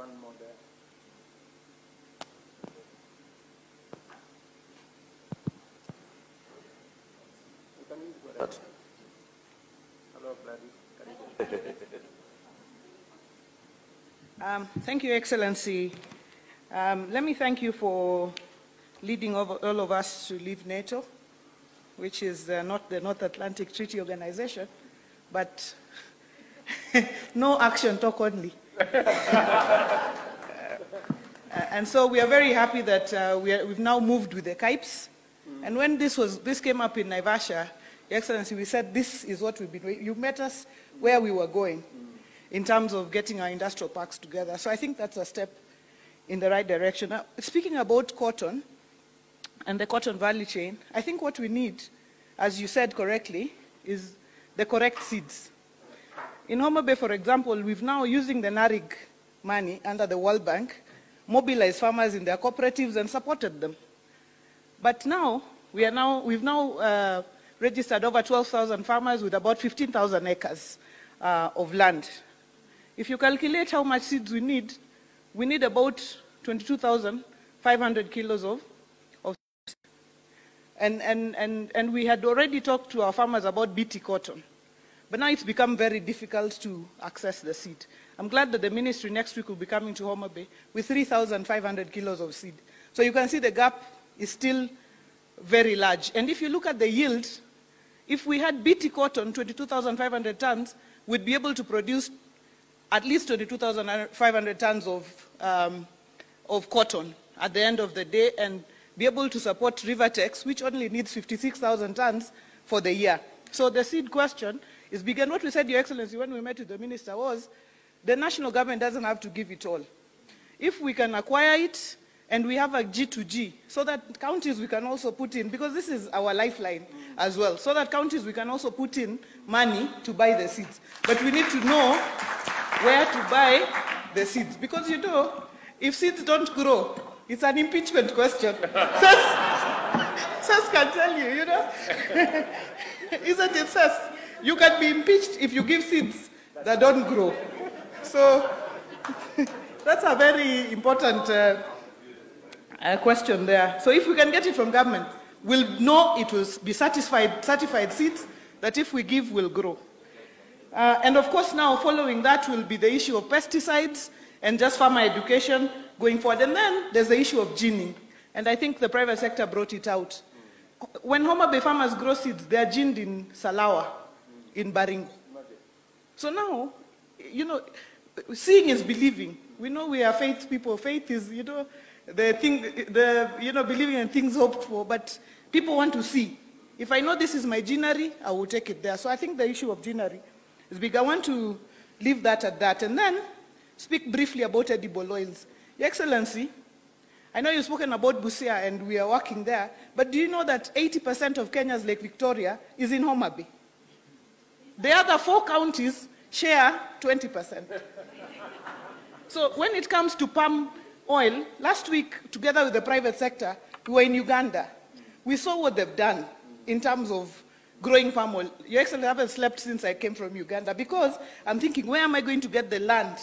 one more there. You can use whatever. Hello, Gladys. Thank you, Excellency. Let me thank you for leading all of us to leave NATO, which is not the North Atlantic Treaty Organization, but no action, talk only. And so we are very happy that we've now moved with the KIPES. And when this came up in Naivasha, Your Excellency, we said this is what we've been doing. You met us where we were going in terms of getting our industrial parks together. So I think that's a step in the right direction. Now, speaking about cotton and the cotton value chain, I think what we need, as you said correctly, is the correct seeds. In Homa Bay, for example, we've now, using the NARIG money under the World Bank, mobilized farmers in their cooperatives and supported them. But now, we've now registered over 12,000 farmers with about 15,000 acres of land. If you calculate how much seeds we need about 22,500 kilos of seeds. And we had already talked to our farmers about BT cotton. But now it's become very difficult to access the seed. I'm glad that the ministry next week will be coming to Homa Bay with 3,500 kilos of seed. So you can see the gap is still very large. And if you look at the yield, if we had BT cotton, 22,500 tons, we'd be able to produce at least 22,500 tons of cotton at the end of the day and be able to support Rivertex, which only needs 56,000 tons for the year. So the seed question is big. And what we said, Your Excellency, when we met with the minister was, the national government doesn't have to give it all. If we can acquire it, and we have a G2G, so that counties we can also put in, because this is our lifeline as well, so that counties we can also put in money to buy the seeds. But we need to know where to buy the seeds, because you know, if seeds don't grow, it's an impeachment question. Sas can tell you, you know. Isn't it, Sas? You can be impeached if you give seeds that don't grow. So that's a very important question there. So if we can get it from government, we'll know it will be certified seeds that if we give will grow. And of course now following that will be the issue of pesticides and just farmer education going forward. And then there's the issue of ginning. And I think the private sector brought it out. When Homa Bay farmers grow seeds, they are ginned in Salawa, in Baringo. So now, you know, seeing is believing. We know we are faith people. Faith is, you know, believing in things hoped for, but people want to see. If I know this is my ginnery, I will take it there. So I think the issue of ginnery is big. I want to leave that at that. And then speak briefly about edible oils. Your Excellency, I know you've spoken about Busia and we are working there, but do you know that 80% of Kenya's Lake Victoria is in Homa Bay? The other 4 counties share 20%. So when it comes to palm oil, last week, together with the private sector, we were in Uganda. We saw what they've done in terms of growing palm oil. Your Excellency, I haven't slept since I came from Uganda because I'm thinking, where am I going to get the land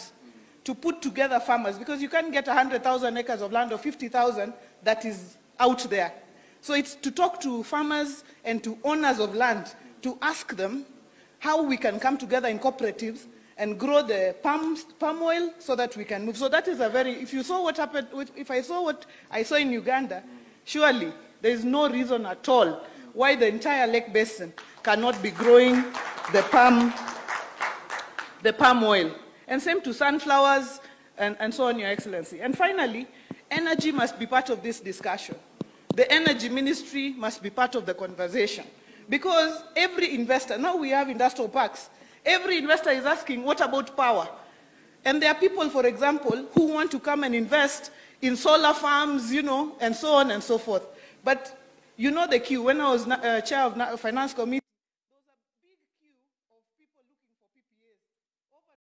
to put together farmers? Because you can't get 100,000 acres of land or 50,000 that is out there. So it's to talk to farmers and to owners of land to ask them how we can come together in cooperatives and grow the palm oil so that we can move. So that is a very, if you saw what happened, if I saw what I saw in Uganda, surely there is no reason at all why the entire lake basin cannot be growing the palm oil. And same to sunflowers and so on, Your Excellency. And finally, energy must be part of this discussion. The energy ministry must be part of the conversation. Because every investor, now we have industrial parks, every investor is asking, what about power? And there are people, for example, who want to come and invest in solar farms, you know, and so on and so forth. But you know the queue. When I was chair of Finance Committee,